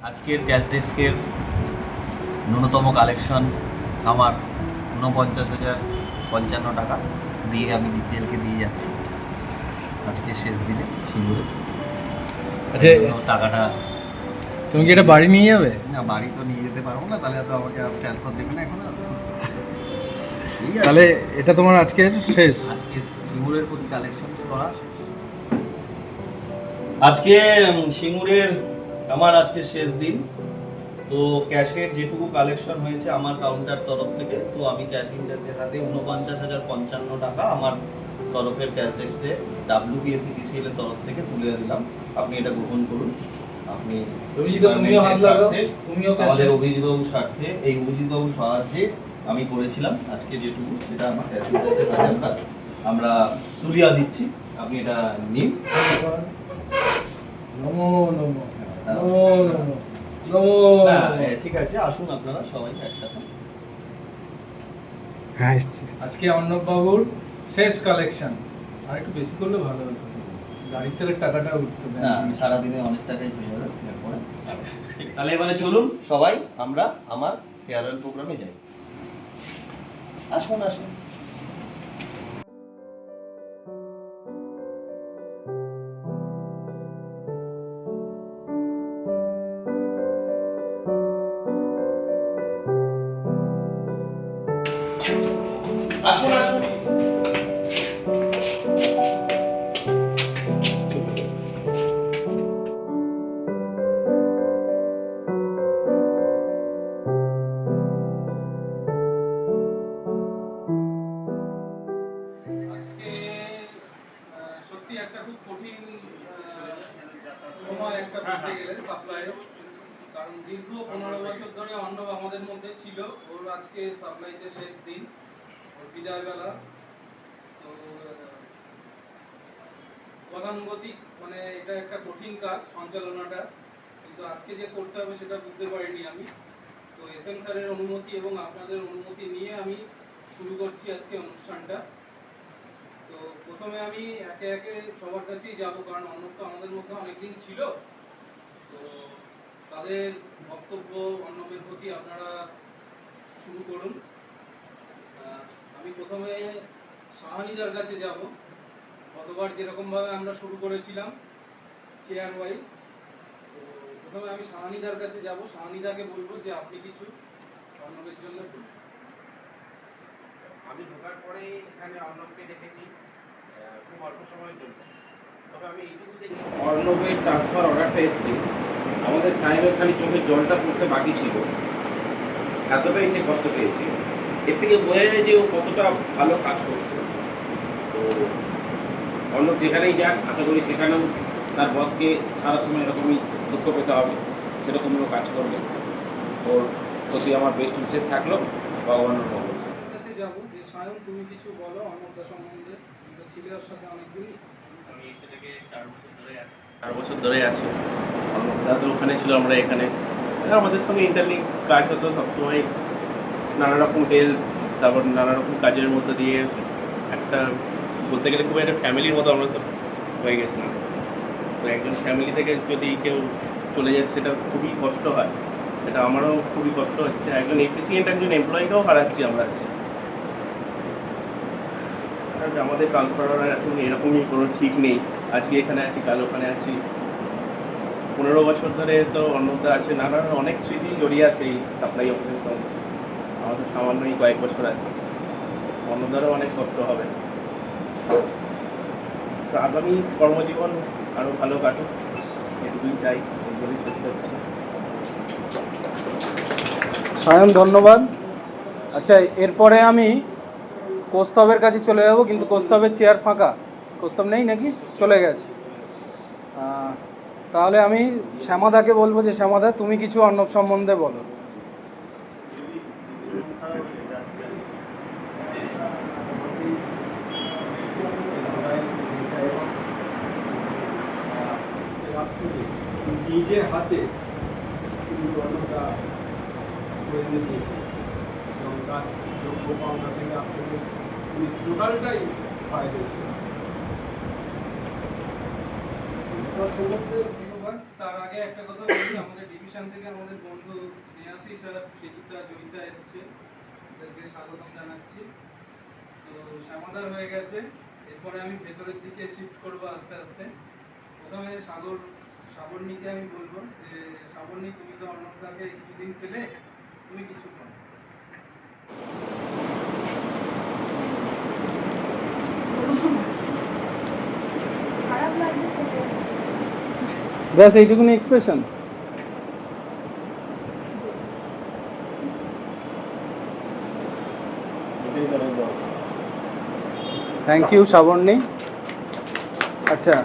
আজকের ক্যাশ ডেস্কের ন্যূনতম কালেকশন আমার 49,055 টাকা দিয়ে আমি ডিসিএলকে দিয়ে যাচ্ছি আজকে শেষ দিনে সিঙ্গুরে। আচ্ছা, টাকাটা তুমি কি এটা বাড়ি নিয়ে যাবে? না, বাড়ি তো নিয়ে যেতে পারবো না, তাহলে তো আমাকে আর ট্রান্সফার দেবে না এখন আর। তাহলে এটা তোমার আজকের শেষ? আজকের সিঙ্গুরের প্রতি কালেকশন করা আজকে সিঙ্গুরের আমার আজকে শেষ দিন। তো ক্যাশের যেটুকু কালেকশন হয়েছে আমার কাউন্টার তরফ থেকে, তো আমি ক্যাশ ইনচার্জের হাতে 49,055 টাকা আমার তরফের ক্যাশ ডেস্কে WBSC DCL এর তরফ থেকে তুলে দিলাম। আপনি এটা গ্রহণ করুন। আপনি আমাদের অভিজিৎবাবুর স্বার্থে, এই অভিজিৎবাবুর সাহায্যে আমি করেছিলাম আজকে যেটুকু, সেটা আমার ক্যাশ ইনচার্জের হাতে আমরা তুলিয়া দিচ্ছি। আপনি এটা নিন। নমো নমো নমো নমো। ঠিক আছে, আসুন আপনারা সবাই একসাথে। হ্যাঁ, আজকে অর্ণব বাবুর শেষ কালেকশন। আর একটু বেশি করলে ভালো হতো, গাড়ির তেলের টাকাটা উঠতো না, সারাদিনে অনেক টাকাই হয়ে যাবে এরপরে। তাহলে এবারে চলুন সবাই আমরা আমার ফেয়ারওয়েল প্রোগ্রামে যাই। আসুন আসুন। আসুন আসুন। আজকে সত্যি একটা খুব কঠিন সময় একটা বলতে গেলে সাপ্লাইয়ের, কারণ দীর্ঘ 15 বছর ধরে অর্ণব আমাদের মধ্যে ছিল। ওর আজকে সাপ্লাইতে শেষ দিন, ওর বিদায় বেলা। তো গতানুগতিক মানে এটা একটা কঠিন কাজ সঞ্চালনাটা, কিন্তু আজকে যে করতে হবে সেটা বুঝতে পারিনি আমি। তো এসএম স্যারের অনুমতি এবং আপনাদের অনুমতি নিয়ে আমি শুরু করছি আজকে অনুষ্ঠানটা। তো প্রথমে আমি একে একে সবার কাছেই যাব, কারণ অর্ণব তো আমাদের মধ্যে অনেকদিন ছিল। তো তাদের বক্তব্য অর্ণবের প্রতি আপনারা শুরু করুন। আমি প্রথমে শাহানিদার কাছে যাব। গতবার যেরকমভাবে আমরা শুরু করেছিলাম চেয়ার ওয়াইজ, তো প্রথমে আমি শাহানিদার কাছে যাব। শাহানিদাকে বলবো যে আপনি কিছু অর্ণবের জন্য বলুন। আমি ঢোকার পরে এখানে অর্ণবকে দেখেছি খুব অল্প সময়ের জন্য। তবে আমি এইটুকু দেখি অর্ণবের ট্রান্সফার অর্ডারটা এসেছে, আমাদের সাহেবের খালি চোখের জলটা পড়তে বাকি ছিল, এতটাই সে কষ্ট পেয়েছে। এর থেকে বোঝা যায় যে ও কতটা ভালো কাজ করতো। তো অর্ণব যেখানেই যাক, আশা করি সেখানেও তার বসকে ছাড়ার সময় এরকমই দুঃখ পেতে হবে, সেরকমও কাজ করবে। ওর প্রতি আমার বেস্ট উইশেস থাকলো। ভগবানের মঙ্গল। কাছে যাব যে সায়ন, তুমি কিছু বলো অর্ণবদা সম্বন্ধে। তুমি ছিলে ওর সাথে অনেকদিনই। আমি এসে থেকে 4 বছর ধরে আছি। 4 বছর ধরে আছি। অর্ণবদা তো ওখানে ছিল, আমরা এখানে। আমাদের সঙ্গে ইন্টারলিঙ্ক কাজ হতো সবসময়, নানা রকম হেল্প, তারপর নানা রকম কাজের মধ্যে দিয়ে একটা বলতে গেলে খুব একটা ফ্যামিলির মতো আমরা সব হয়ে গেছিলাম। তো একজন ফ্যামিলি থেকে যদি কেউ চলে যায় সেটা খুবই কষ্ট হয়, এটা আমারও খুবই কষ্ট হচ্ছে। একজন এফিসিয়েন্ট একজন এমপ্লয়িকেও হারাচ্ছি আমরা আজকে। আর আমাদের ট্রান্সফার এখন এরকমই কোনো ঠিক নেই, আজকে এখানে আছি কাল ওখানে আছি। 15 বছর ধরে তো অর্ণবদা আছে, নানা অনেক স্মৃতি জড়িয়ে আছে এই সাপ্লাই অফিসের সঙ্গে। আমাদের সামান্যই কয়েক বছর আছে, অর্ণবদারও অনেক কষ্ট হবে। তো আগামী কর্মজীবন আরও ভালো কাটুক, এটুকুই চাই, এগুলোই শেষ করছি। সায়ন ধন্যবাদ। আচ্ছা, এরপরে আমি কৌস্তবের কাছে চলে যাব, কিন্তু কৌস্তবের চেয়ার ফাঁকা। কৌস্তব নেই নাকি? চলে গেছে। তাহলে আমি শ্যামাদাকে বলবো যে শ্যামাদা তুমি কিছু অর্ণব সম্বন্ধে বলো। নিজের হাতে অর্ণবটা করে দিয়েছে এবং তার যোগ্য পাওনা থেকে আপনাকে টোটালটাই পায় দিয়েছে। সম্বন্ধে ধন্যবাদ। তার আগে একটা কথা বলি, আমাদের ডিভিশন থেকে আমাদের বন্ধু স্নেহাশিস আর সৃজিতা জয়িতা এসছে, ওদেরকে স্বাগতম জানাচ্ছি। তো শ্যামাদার হয়ে গেছে, এরপরে আমি ভেতরের দিকে শিফট করব আস্তে আস্তে। প্রথমে শ্রাবণীকে আমি বলবো যে শ্রাবণী, তুমি তো অর্ণবদাকে কিছুদিন পেলে, তুমি কিছু করো। খারাপ লাগলে চলে যাচ্ছে। ব্যাস এইটুকুনি এক্সপ্রেশন। Thank you Shrabani. আচ্ছা,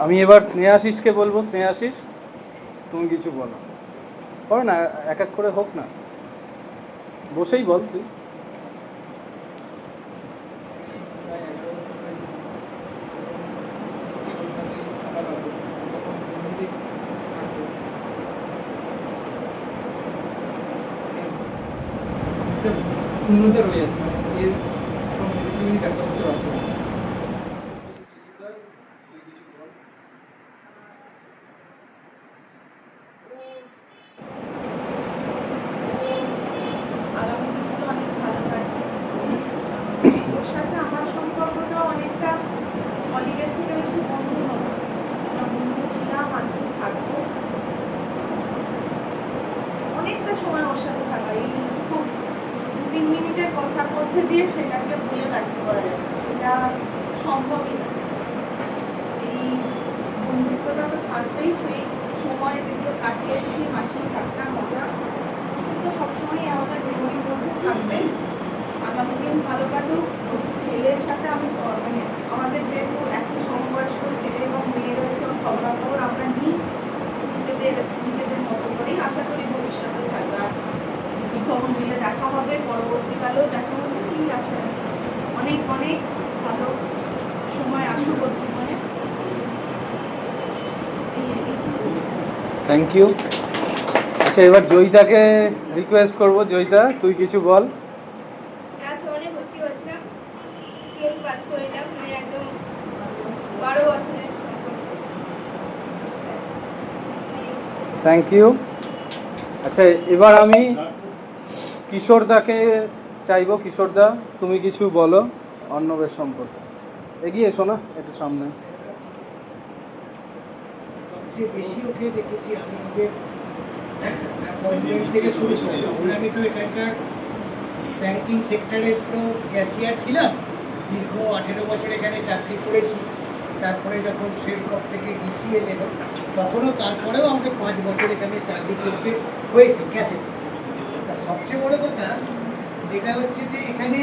আমি এবার স্নেহাশিসকে বলবো। স্নেহাশিস, তুমি কিছু বলো। করো না, এক এক করে হোক না, বসেই বল তুই। শূন্যতা রয়ে যাচ্ছে, মানে এর কোনো পৃথিবীর একটা উত্তর আছে। আগামী দিনগুলো অনেক ভালো কাটবে। ওর সাথে আমার সম্পর্কটা অনেকটা কলিগের থেকে বেশি বন্ধু হলো। আমরা বন্ধু ছিলাম, আছি, থাকবো। অনেকটা সময় ওর সাথে থাকা, এই খুব 2-3 মিনিটের কথা করতে দিয়ে সেটাকে ভুলে রাখতে পারা যাবে, সেটা সম্ভবই না। সেই বন্ধুত্বটা তো থাকবেই, সেই সময় যেগুলো কাটিয়ে এসেছি, হাসি ঠাট্টা মজা, সেগুলো সবসময় আমাদের মেমোরির মধ্যে থাকবে। আগামী দিন ভালো কাটুক। ছেলের সাথে আমি মানে আমাদের যেহেতু একই সমবয়স্ক ছেলে এবং মেয়ে রয়েছে, ওর খবরাখবর আমরা নিই নিজেদের মতো করেই। আশা করি ভবিষ্যতে থাকবে, আর তখন মিলে দেখা হবে, পরবর্তীকালেও দেখা হবে, এই আশা রাখি। অনেক অনেক ভালো সময় আসুক ওর জীবনে। Thank you. আচ্ছা, এবার জয়িতাকে রিকোয়েস্ট করব। জয়িতা, তুই কিছু বল। ক্লাস 1 এ ভর্তি হয়েছিলাম, 12 পাস করলাম, মানে একদম 12 বছরের সম্পর্ক। Thank you. আচ্ছা, এবার আমি কিশোরদাকে চাইবো। কিশোরদা, তুমি কিছু বলো অর্ণবের সম্পর্কে। এগিয়ে এসো না একটু সামনে। সবচেয়ে বেশি ওকে দেখেছি আমি ওদের অ্যাপয়েন্টমেন্ট থেকে শুরু করে। তখন আমি তো এখানকার ব্যাংকিং সেক্টরে তো ক্যাশিয়ার ছিলাম, দীর্ঘ 18 বছর এখানে চাকরি করেছি। তারপরে যখন শেরকপ থেকে ডিসিএ এলো, তখনও তারপরেও আমাকে 5 বছর এখানে চাকরি করতে হয়েছে ক্যাশে। তা সবচেয়ে বড় কথা যেটা হচ্ছে যে এখানে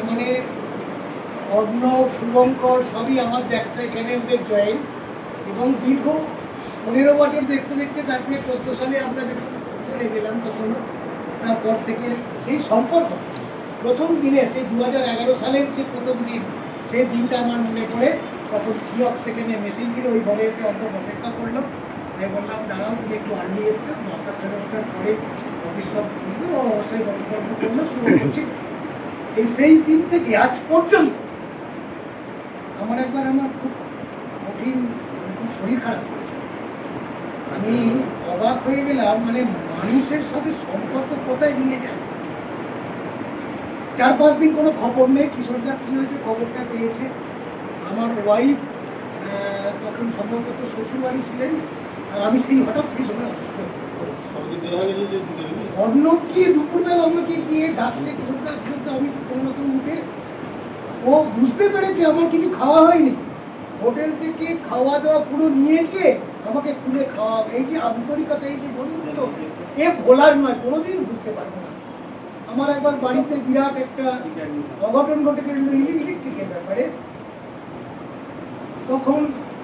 মানে অর্ণব, শুভঙ্কর সবই আমার দেখতে এখানে ওদের জয়েন, এবং দীর্ঘ 15 বছর দেখতে দেখতে তারপরে 14 সালে আমরা যখন চলে গেলাম, তখনও তারপর থেকে সেই সম্পর্ক প্রথম দিনে, সেই 2011 সালের যে প্রথম দিন, সেই দিনটা আমার মনে পড়ে। তখন কিয়ক সেখানে মেশিন ছিল, ওই ঘরে এসে অর্ধ অপেক্ষা করলো। আমি বললাম দাঁড়াও, তুমি একটু আর্লি এসছো, 10টা পরে অফিস সব অবশ্যই গল্প করলো, শুরু করছি। এই সেই দিন থেকে আজ পর্যন্ত আমার খুব কঠিন, খুব শরীর খারাপ করেছে। আমি অবাক হয়ে গেলাম, মানে মানুষের সাথে সম্পর্ক কোথায় নিয়ে যায়। 4-5 দিন কোনো খবর নেই, কিশোরদার কী হয়েছে খবরটা পেয়েছে। আমার ওয়াইফ তখন সম্ভবত শ্বশুরবাড়ি ছিলেন, আর আমি সেই হঠাৎ সেই সময় অসুস্থ। অন্য কি দুপুরবেলা আমাকে গিয়ে ডাকছে, কিশোরদা কিশোরদা, আমি কোনো রকম উঠে, ও বুঝতে পেরেছে আমার কিছু খাওয়া হয়নি, হোটেল থেকে খাওয়া দাওয়া পুরো নিয়ে গিয়ে আমাকে খুলে খাওয়া। এই যে আন্তরিকতা, এই যে বন্ধুত্ব, এ ভোলার নয়, কোনোদিন বুঝতে পারবো না। আমার একবার বাড়িতে বিরাট একটা অঘটন ঘটে গেল ইলেকট্রিকের ব্যাপারে। তখন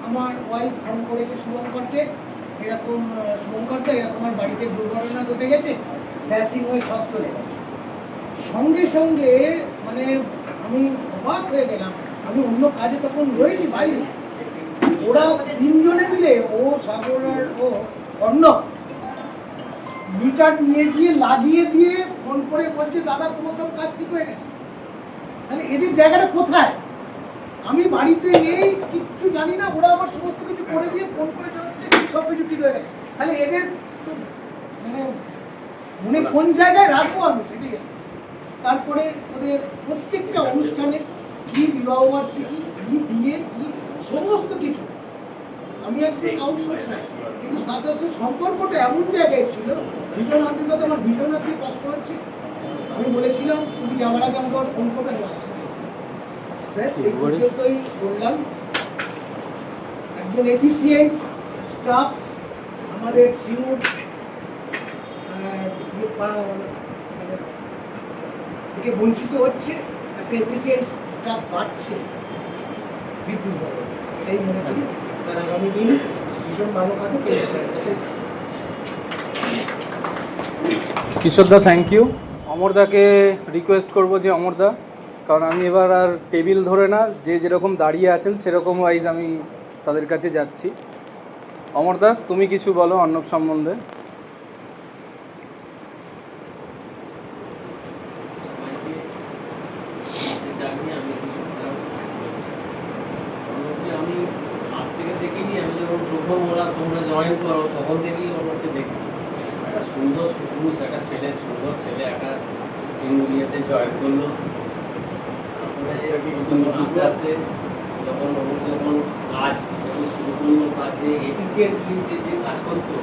আমার ওয়াইফ ফোন করেছে শুভঙ্করকে, এরকম শুভঙ্করটা এরকম আমার বাড়িতে দুর্ঘটনা ঘটে গেছে, ফ্ল্যাশিং হয়ে সব চলে গেছে। সঙ্গে সঙ্গে মানে আমি অবাক হয়ে গেলাম। আমি অন্য কাজে তখন রয়েছি বাইরে, ওরা 3 জনে মিলে, ও সাগর আর ও অর্ণব, মিটার নিয়ে গিয়ে লাগিয়ে দিয়ে ফোন করে বলছে দাদা তোমার সব কাজ ঠিক হয়ে গেছে। তাহলে এদের জায়গাটা কোথায়? আমি বাড়িতে নেই, কিচ্ছু জানি না, ওরা আমার সমস্ত কিছু করে দিয়ে ফোন করে জানাচ্ছে সব কিছু ঠিক হয়ে গেছে। তাহলে এদের তো মানে মনে কোন জায়গায় রাখবো আমি সেটাই। তারপরে ওদের প্রত্যেকটা অনুষ্ঠানে কি বিবাহবার্ষিকী, কি বিয়ে, কি সমস্ত কিছু আমি একদম আউটসোর্স নাই, কিন্তু সাথে সাথে সম্পর্কটা এমন জায়গায় ছিল ভীষণ আন্তরিকতা, আমার ভীষণ আন্তরিক কষ্ট হচ্ছে। আমি বলেছিলাম তুমি যাওয়ার আগে আমাকে ফোন করবে, আমি আসবো। ব্যাস এই পর্যন্তই বললাম। একজন এফিসিয়েন্ট স্টাফ আমাদের সিঙ্গুর থেকে বঞ্চিত হচ্ছে, একটা এফিসিয়েন্ট স্টাফ বাড়ছে বিদ্যুৎ ভবন, এটাই মনে করি। তার আগামী দিন ভীষণ ভালো কাটুক। কিশোরদা থ্যাংক ইউ। অমরদাকে রিকোয়েস্ট করব যে অমরদা, কারণ আমি এবার আর টেবিল ধরে না, যে যেরকম দাঁড়িয়ে আছেন সেরকম ওয়াইজ আমি তাদের কাছে যাচ্ছি। অমরদা তুমি কিছু বলো অর্ণব সম্বন্ধে। আমি আজ থেকে দেখিনি, আমি যখন প্রথম তোমরা জয়েন করো তখন থেকেই ওনাকে দেখছি। একটা সুন্দর পুরুষ, একটা ছেলে, সুন্দর ছেলে একটা সিঙ্গুলিয়াতে জয়েন করলো। তারপরে আস্তে আস্তে যখন কাজ শুরু করলো, তার যে এফিসিয়েন্টলি যে কাজ করতো,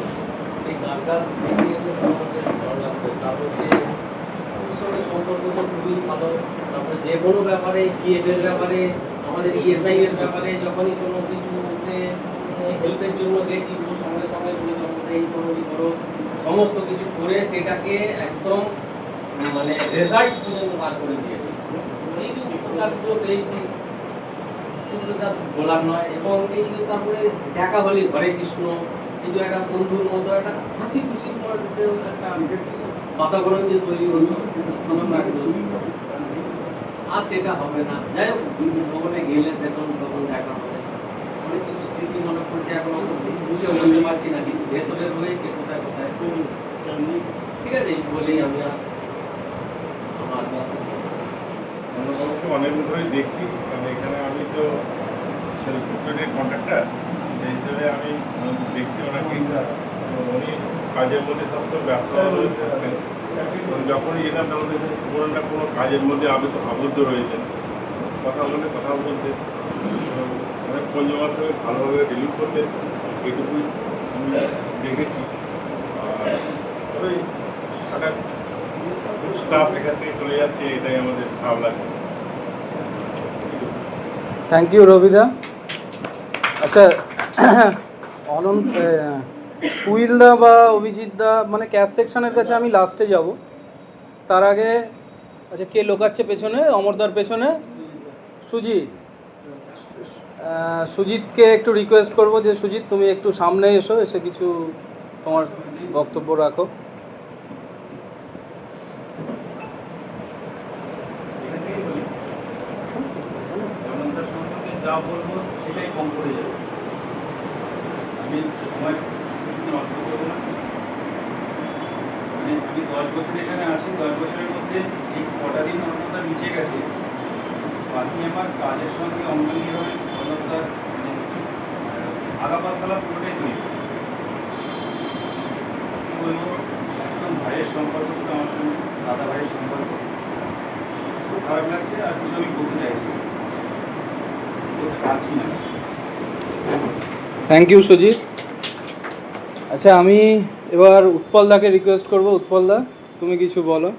সেই কাজটা দেখে আমাদের ভালো লাগতো। তারপর যে ওর সঙ্গে সম্পর্ক তো খুবই ভালো। তারপরে যে কোনো ব্যাপারে, পিএফের ব্যাপারে, আমাদের ইএসআই এর ব্যাপারে যখনই কোনো কিছু হেল্পের জন্য গেছি, ও সঙ্গে সঙ্গে এই করো সমস্ত কিছু করে সেটাকে একদম মানে রেজাল্ট পর্যন্ত বার করে দিয়েছি। এই যে উপকারগুলো পেয়েছি সেগুলো জাস্ট বলার নয়। এবং এই যে তারপরে দেখা হলে হরে কৃষ্ণ, এই যে একটা বন্ধুর মতো একটা হাসি খুশির মধ্যে একটা বাতাবরণ যে তৈরি হলো, ভালো লাগতো। আর সেটা হবে না। যাই হোক, ভবনে গেলে তখন দেখা হবে। অনেক কিছু স্মৃতি মনে পড়ছে, এখন বুঝে বলতে পারছি না, কিন্তু ভেতরে রয়েছে কোথায় কোথায়। ঠিক আছে, এই বলেই আমি আমার অনেকদিন ধরে দেখছি, কারণ এখানে আমি তো সেলফের কন্ট্রাক্টর, সেই হিসেবে আমি দেখছি ওনাকে। উনি কাজের মধ্যে সব ব্যস্ত থাকতেন, যখনই যেতাম তখন কোনো না কোনো কাজের মধ্যে আবদ্ধ রয়েছেন। কথা বলতে অনেক পঞ্চমার সঙ্গে ভালোভাবে ডিলিট করতে, এটুকুই আমি দেখেছি। আর তবে একটা স্টাফ এখান থেকে চলে যাচ্ছে, এটাই আমাদের ভালো লাগছে। থ্যাংক ইউ রবিদা। আচ্ছা, কুইলদা বা অভিজিৎদা মানে ক্যাশ সেকশনের কাছে আমি লাস্টে যাব, তার আগে আচ্ছা কে লোকাচ্ছে পেছনে? অমরদার পেছনে সুজিতকে একটু রিকোয়েস্ট করব যে সুজিত তুমি একটু সামনে এসো, এসে কিছু তোমার বক্তব্য রাখো। যা বলবো সেটাই কম পড়ে যাবে। আমি সময় নষ্ট করবো না। মানে আমি 10 বছর এখানে আছি, 10 বছরের মধ্যে এই কটা দিন অন্যতা নিচে গেছে, বাকি আমার কাজের সঙ্গে অঙ্গনীয়ভাবে অন্যতার আগাপাতলা পুরোটাই তৈরি। কি বলবো, একদম ভাইয়ের সম্পর্ক ছিল আমার সঙ্গে, দাদা ভাইয়ের সম্পর্ক। খুব খারাপ লাগছে, আর কিছু আমি বলতে চাইছি পারছি না। Thank you Sujit. আচ্ছা, আমি এবার উৎপলদাকে রিকোয়েস্ট করব। উৎপলদা তুমি কিছু বলো।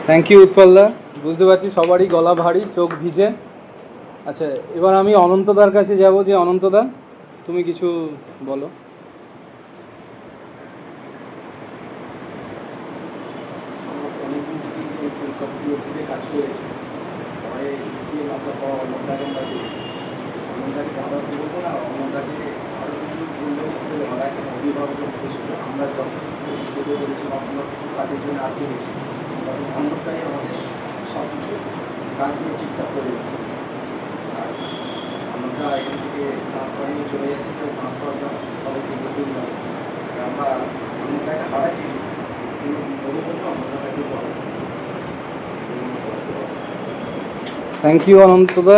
থ্যাংক ইউ উৎপলদা। বুঝতে পারছি সবারই গলা ভারী, চোখ ভিজে। আচ্ছা, এবার আমি অনন্তদার কাছে যাব, যে অনন্তদা তুমি কিছু বলো। অনেকদিন থেকে থেকে কাজ করেছি, পরে আসার পর অন্যটাকে আমরা দেখেছি। অন্যটাকে দাদা করবো না, অন্যটাকে আরও কিছু উল্লেখ করতে আমরা একটা অভিভাবক ছিল, আমরা যখন সুযোগ করেছি বা অন্য কিছু কাজের জন্য আগে গেছি, তখন অন্যটাই আমাদের সব কিছু কাজগুলো ঠিকঠাক করে দিত। আর আমরা এখান থেকে ট্রান্সফার নিয়ে চলে যাচ্ছি, তো ট্রান্সফার সবাইকে বলতে দিলাম আমরা অন্যটাকে হারাচ্ছি ঠিক, কিন্তু ভবিষ্যতে অন্যটাকে বলে। থ্যাংক ইউ অনন্তদা।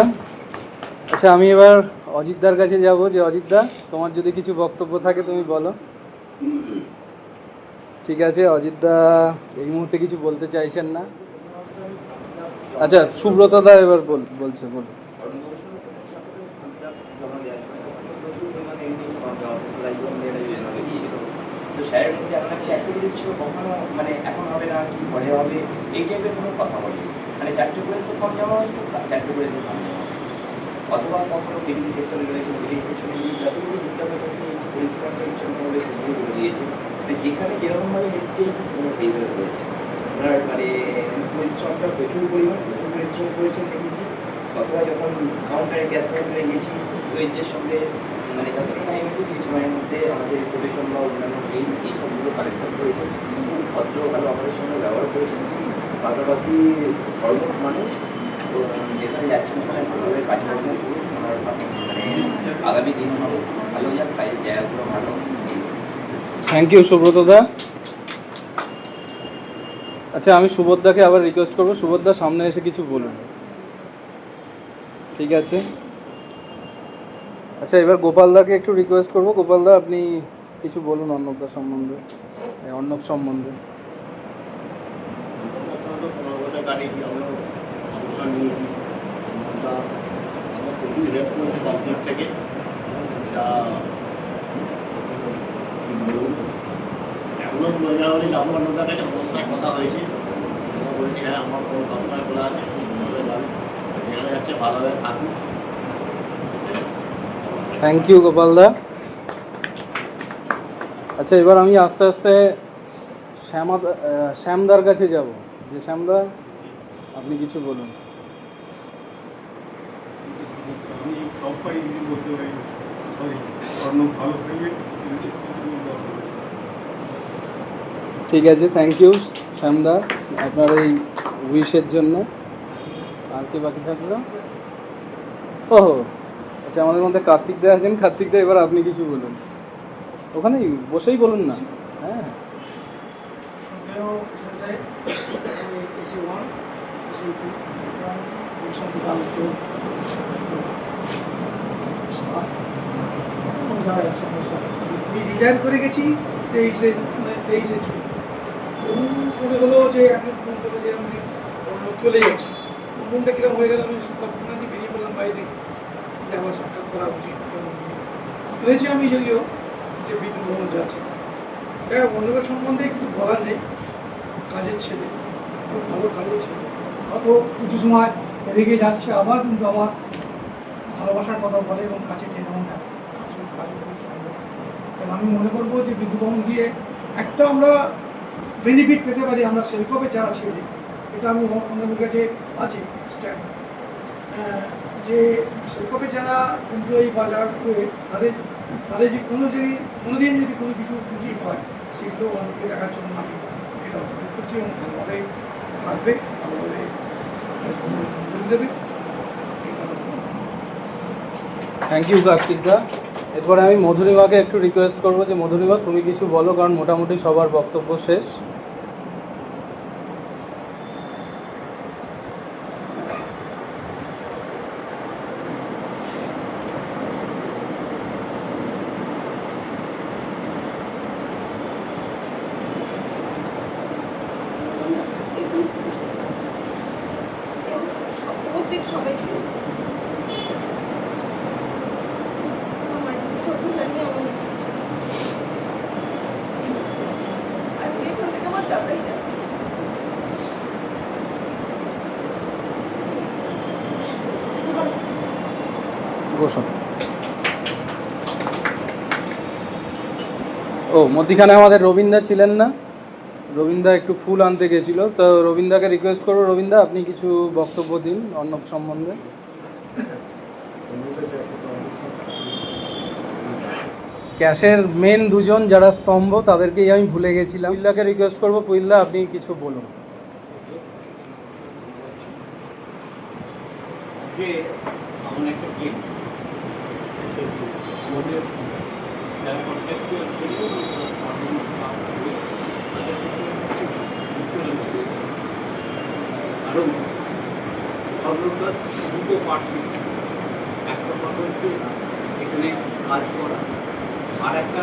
আচ্ছা, আমি এবার অজিতদার কাছে যাব, যে অজিতদা তোমার যদি কিছু বক্তব্য থাকে তুমি বলো। ঠিক আছে, অজিতদা এই মুহূর্তে কিছু বলতে চাইছেন না। আচ্ছা, সুব্রতদা এবার বলছে, বলো। তো স্যারের মধ্যে এমন একটা অ্যাক্টিভিটিস ছিল, কখনো মানে এখন হবে না কি পরে হবে এই টাইপের কোনো কথা বলি, মানে 4টে করে তো কম জমা হয়েছে, 4টে করে তো কম জমা, অথবা কখনো পিডিপি সেকশনে রয়েছে, পিডিপি সেকশনে গিয়ে যতগুলো জিজ্ঞাসা করতে পরিষ্কার পরিচ্ছন্নভাবে সেগুলো করে দিয়েছে, মানে যেখানে যেরকমভাবে হেল্প চেয়েছে সেগুলো সেইভাবে করেছে। ওনার মানে পরিশ্রমটা প্রচুর পরিশ্রম করেছেন দেখেছি, অথবা যখন কাউন্টারে ক্যাশ কাউন্টারে গেছি ধৈর্যের সঙ্গে মানে যতটা টাইম আছে সেই সময়ের মধ্যে আমাদের প্রবেশন বা অন্যান্য বিল এই সবগুলো কালেকশন করেছেন, খুব ভদ্র ভালো আমাদের সঙ্গে ব্যবহার করেছেন। পাশাপাশি কর্মক মানুষ, তো যেখানে যাচ্ছেন ওখানে ভালোভাবে কাজকর্ম করুন, আমার মানে আগামী দিন ভালো যাক, কাজের জায়গাগুলো ভালো। থ্যাংক ইউ সুব্রতদা। আচ্ছা, আমি সুবোধদাকে আবার রিকোয়েস্ট করবো, সুবোধদা সামনে এসে কিছু বলুন। ঠিক আছে। আচ্ছা, এবার গোপালদাকে একটু রিকোয়েস্ট করবো। গোপালদা, আপনি কিছু বলুন অর্ণবদা সম্বন্ধে, অর্ণব সম্বন্ধে। প্রচুর হেল্প করেছে কমপ্লিট থেকে, এটা এখনো বোঝা হলে যাবো অন্যটার কাছে অবস্থায় কথা হয়েছে, বলেছি হ্যাঁ আমার কোনো সবসময় খোলা আছে, ভালোভাবে যাবে, যেখানে যাচ্ছে ভালোভাবে থাকুন। থ্যাংক ইউ গোপালদা। আচ্ছা, এবার আমি আস্তে আস্তে শ্যামদার কাছে যাব, যে শ্যামদা আপনি কিছু বলুন। আমি সবাই বলতে পারি, সরি, অর্ণব ভালো পেমেন্ট। ঠিক আছে, থ্যাংক ইউ শ্যামদা আপনার এই উইশের জন্য। আর কি বাকি থাকলো? ওহো, আচ্ছা, আমাদের মধ্যে কার্তিকদা আছেন। কার্তিকদা, এবার আপনি কিছু বলুন, ওখানেই বসেই বলুন না। হ্যাঁ, আমি রিটায়ার করে গেছি 23 জুন। মনে হলো যে এখন ফোন করে যে আমি চলে যাচ্ছি, ফোনটা কিরকম হয়ে গেল, আমি তৎক্ষণাৎ বেরিয়ে পড়লাম বাইরে যে আমার সাক্ষাৎ করা উচিত। শুনেছি আমি যদিও যে বিদ্যুৎ ভ্রমণ যাচ্ছে, অন্যদের সম্বন্ধে কিছু বলার নেই, কাজের ছেলে, খুব ভালো কাজের ছেলে, অত কিছু সময় রেগে যাচ্ছে, আবার কিন্তু আমার ভালোবাসার কথা বলে এবং কাছে টেনে নেয়। কারণ আমি মনে করবো যে বিদ্যুৎ ভ্রমণ গিয়ে একটা আমরা বেনিফিট পেতে পারি, আমরা সেলকপে যারা ছেলে, এটা আমি অন্যদের কাছে আছি স্ট্যান্ড, যে সেলকপে যারা এমপ্লয়ি বা যারা তাদের যে কোনোদিন যদি কোনো কিছু ত্রুটি হয় সেগুলো অন্যকে দেখার জন্য আমি এটা অপেক্ষা করছি এবং ভালোভাবে থাকবে, ভালোভাবে দেবে। থ্যাংক ইউ কার্তিকদা। এরপরে আমি মধুরিমাকে একটু রিকোয়েস্ট করবো, যে মধুরিমা তুমি কিছু বলো, কারণ মোটামুটি সবার বক্তব্য শেষ। উপস্থিত সবাইকে আমার শ্রদ্ধা জানিয়ে আমি আজকে এখান থেকে আমার দাদাই যাচ্ছে। বসুন। ও, মধ্যিখানে আমাদের রবীন্দা ছিলেন না, রবীন্দা একটু ফুল আনতে গেছিল, তো রবীন্দাকে রিকোয়েস্ট করবো, রবীন্দা আপনি কিছু বক্তব্য দিন অর্ণব সম্বন্ধে। ক্যাশের মেন দুজন যারা স্তম্ভ তাদেরকেই আমি ভুলে গেছিলাম। পুইল্লাকে রিকোয়েস্ট করবো, পুইল্লা আপনি কিছু বলুন। যে এমন একটা গেম আমাদের যারা কন্ট্রাক্টুয়াল ছিল কারণ সর্বদার দুটো পার্ট ছিল। একটা পার্ট হচ্ছে এখানে কাজ করা, আর একটা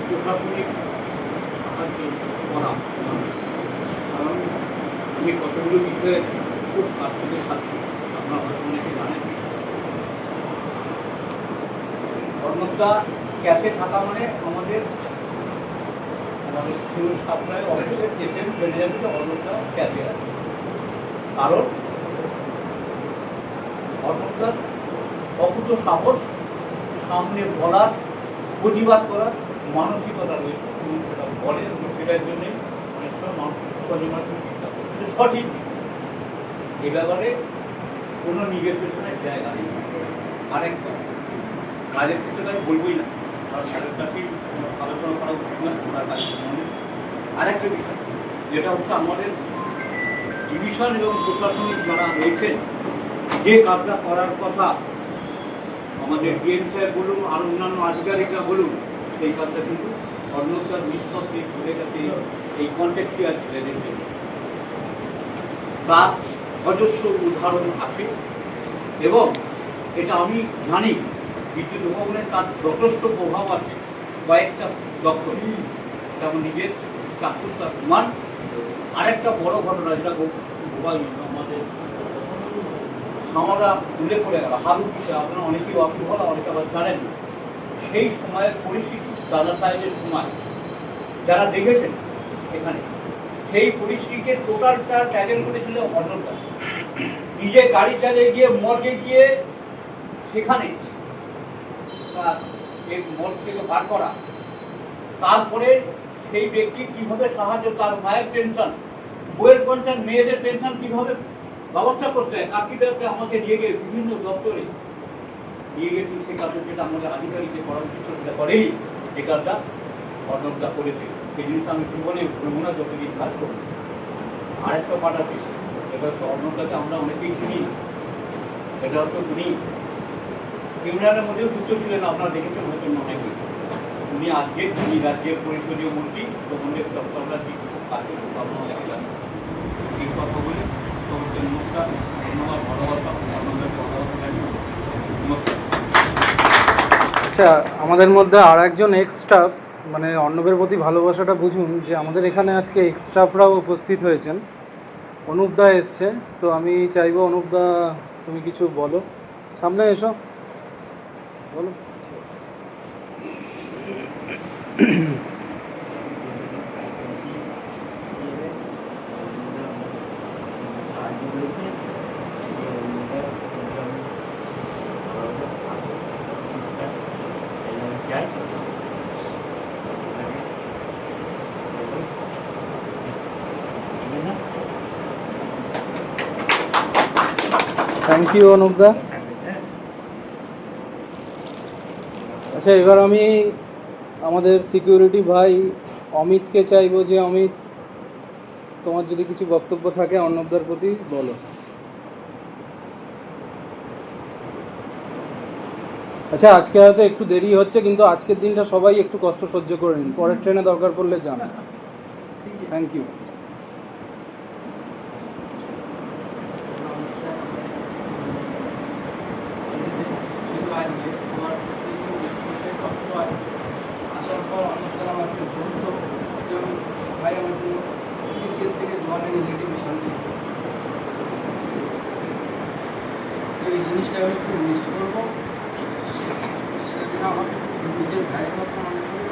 প্রশাসনিক সাহায্য করা। কারণ আমি কতগুলো বিষয় আছে খুব কাছ থেকে থাকি, আপনারা হয়তো অনেকে জানেন। অর্ণবদা ক্যাফে থাকা মানে আমাদের সিভিল সাপ্লাই অফিসের এজেন্ট বেড়ে যাবে যে অর্ণবদা ক্যাফে আছে। কারণ অর্ণবদার অকুত সাহস, সামনে বলার, প্রতিবাদ করার মানসিকতা রয়েছে এবং সেটা বলে এবং সেটার জন্যই অনেক সময় মানসিক চিন্তা করছে সঠিক। এ ব্যাপারে কোনো নিগেটিভেশনের জায়গা নেই। আরেকটা কাজের ক্ষেত্রে আমি বলবোই না, কারণ তাদের কাছেই আলোচনা করা উচিত না, ওনার কাছে মনে। আরেকটা বিষয় যেটা হচ্ছে আমাদের ডিভিশন এবং প্রশাসনিক যারা রয়েছেন যে কাজটা করার কথা আমাদের ডিএম সাহেব বলুন আর অন্যান্য আধিকারিকরা বলুন, সেই কাজটা কিন্তু অর্ণবদার নিঃশব্দে চলে গেছে এই কন্ট্রাক্টুয়াল ছেলেদের জন্য। তার অজস্র উদাহরণ আছে এবং এটা আমি জানি বিদ্যুৎ ভবনের তার যথেষ্ট প্রভাব আছে কয়েকটা দপ্তরে, যেমন নিজের চাকরিটা প্রমাণ। আরেকটা বড় ঘটনা যেটা গোপাল আমাদের আমরা উল্লেখ করে গেল হারুকিতে, আপনারা অনেকেই অসুবিধা অনেকে আবার জানেন। সেই সময়ের পরিস্থিতি দাদা সাহেবের সময় যারা দেখেছেন এখানে, সেই পরিস্থিতিকে টোটালটা ট্যাকেল করেছিল অর্ণবদা। নিজে গাড়ি চালিয়ে গিয়ে মর্গে গিয়ে সেখানে এই মর্গ থেকে বার করা, তারপরে সেই ব্যক্তি কিভাবে সাহায্য, তার মায়ের পেনশন, বইয়ের পেনশন, মেয়েদের পেনশন কিভাবে ব্যবস্থা করতে হয়, কাকিদেরকে আমাকে নিয়ে গিয়ে বিভিন্ন দপ্তরে নিয়ে গেছি। সে কাজটা যেটা আমাদের আধিকারিকদের পরামর্শ করেই যে কাজটা অর্ণবদা করেছে, সেই জিনিসটা আমি জীবনে ভুলবো না যতদিন কাজ করবো। আরেকটা পাঠ আছে, এটা হচ্ছে অর্ণবদাকে আমরা অনেকেই চিনি না। এটা হচ্ছে উনি ইউনিয়নের মধ্যেও যুক্ত ছিলেন, আপনারা দেখেছেন হয়তো অনেকে। উনি আজকে তিনি রাজ্যের পরিষদীয় মন্ত্রী, তখনদের দপ্তররা কি কাজে আপনারা দেখা যান। এই কথা বলে তোমাদের নমস্কার, ধন্যবাদ, ভালোবাসা, আপনাদের নমস্কার। আচ্ছা, আমাদের মধ্যে আর একজন এক্স স্টাফ, মানে অর্ণবের প্রতি ভালোবাসাটা বুঝুন যে আমাদের এখানে আজকে এক্স স্টাফরাও উপস্থিত হয়েছেন। অনুপদা এসছে, তো আমি চাইবো অনুপদা তুমি কিছু বলো, সামনে এসো বলো। থ্যাংক ইউ অনুপদা। আচ্ছা, এবার আমি আমাদের সিকিউরিটি ভাই অমিতকে চাইবো যে অমিত, তোমার যদি কিছু বক্তব্য থাকে অর্ণবদার প্রতি বলো। আচ্ছা, আজকে হয়তো একটু দেরি হচ্ছে, কিন্তু আজকের দিনটা সবাই একটু কষ্ট সহ্য করে নিন, পরের ট্রেনে দরকার পড়লে যান। Thank you. আসার পর অনেকটা আমাকে বলতো যে ভাই আমার জন্য অফিসিয়াল থেকে জলের রিলেটিভেশন নেই। এই জিনিসটা আমি একটু মিস করবো, সেজন্য আমাকে নিজের ভাইয়ের মতো মনে করি,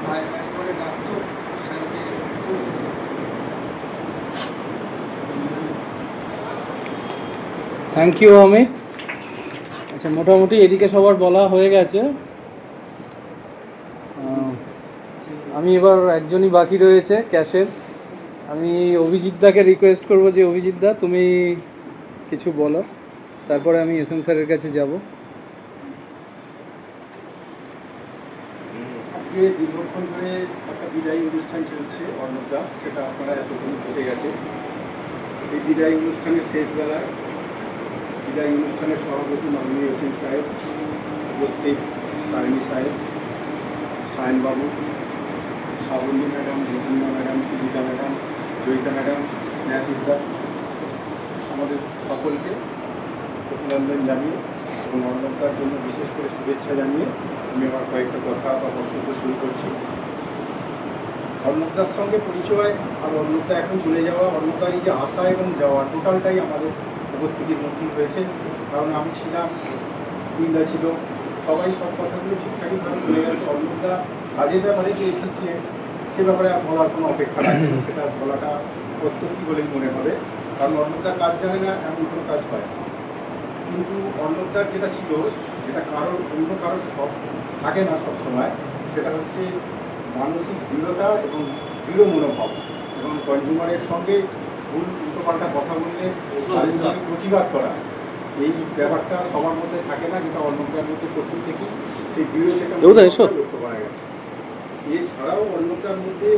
ভাই ভাই করে ডাকতো সাইডে। Thank you Amit. আচ্ছা, মোটামুটি এদিকে সবার বলা হয়ে গেছে। আমি এবার একজনই বাকি রয়েছে ক্যাশের। আমি অভিজিৎ দাকে রিকোয়েস্ট করবো যে অভিজিৎ দা তুমি কিছু বলো, তারপরে আমি এসএম স্যারের কাছে যাব। আজকে দীর্ঘক্ষণ ধরে একটা বিদায়ী অনুষ্ঠান চলছে অন্নদা, সেটা আপনারা এতক্ষণ ঘটে গেছে। এই বিদায়ী অনুষ্ঠানের শেষ বেলায় বিদায়ী অনুষ্ঠানের সভাপতি মাননীয় এসএম সাহেব, উপস্থিত সায়নী সাহেব, সায়নবাবু, Srabani madam, Rabindra madam, Sujita madam, Joyita madam, স্নেহাশিসদা, আমাদের সকলকে অভিনন্দন জানিয়ে এবং অন্নদার জন্য বিশেষ করে শুভেচ্ছা জানিয়ে আমি আমার কয়েকটা কথা বা বক্তব্য শুরু করছি। অন্নদার সঙ্গে পরিচয় আর অন্নদা এখন চলে যাওয়া, অন্নদার এই যে আসা এবং যাওয়া টোটালটাই আমাদের উপস্থিতির মধ্যেই হয়েছে। কারণ আমি ছিলাম, বৃন্দা ছিল, সবাই সব কথাগুলো ঠিকঠাকইভাবে বলে গেছে। অন্নদা কাজের ব্যাপারে যে এফিসিয়েন্ট সে ব্যাপারে আর বলার কোনো অপেক্ষা রাখে না, সেটা বলাটা অত্যন্তই বলেই মনে হবে। কারণ অন্নদা কাজ জানে না এমন কোনো কাজ হয় না। কিন্তু অন্নদার যেটা ছিল, যেটা অন্য কারোর সব থাকে না সবসময়, সেটা হচ্ছে মানসিক দৃঢ়তা এবং দৃঢ় মনোভাব এবং কনজিউমারের সঙ্গে ভুল উল্টোপাল্টা কথা বললে তাদের সঙ্গে প্রতিবাদ করা, এই ব্যাপারটা সবার মধ্যে থাকে না, যেটা অন্নদার মধ্যে প্রথম থেকেই সেই দৃঢ়তাটা লক্ষ্য করা গেছে। এছাড়াও অন্নদার মধ্যে